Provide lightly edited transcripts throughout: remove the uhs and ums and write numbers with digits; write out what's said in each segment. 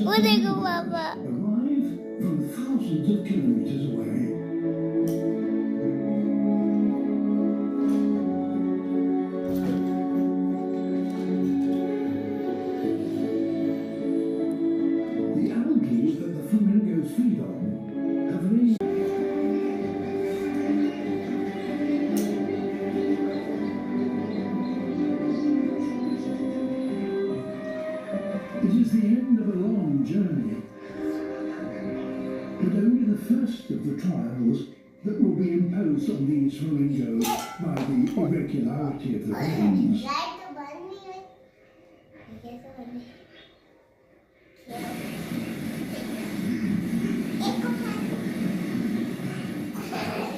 Udah ke Papa. Arrive from thousands of kilometers away. The algae that the flamingos feed on have laid. It is the end of a long journey, but only the first of the trials that will be imposed on these flamingos by the irregularity of the rains.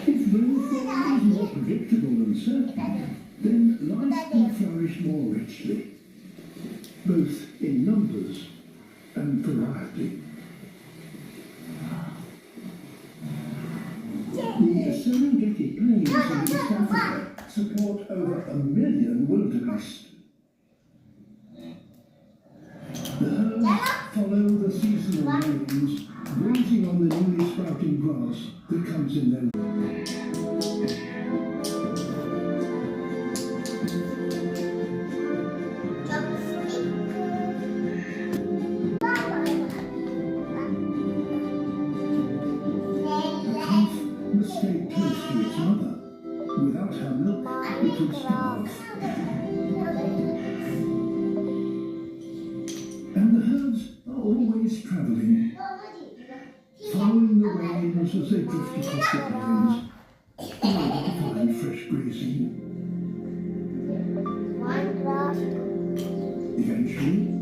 If rainfall is more predictable and certain, then life will flourish more richly, both in numbers and variety. The Serengeti Plains in East Africa support over 1 million wildebeest. The herds follow the seasonal rains, grazing on the newly sprouting grass that comes in their way. Stay close to its mother. Without her milk, it would starve. And the herds are always travelling, following the rains as they drift across the plains, in order to find fresh grazing. Eventually,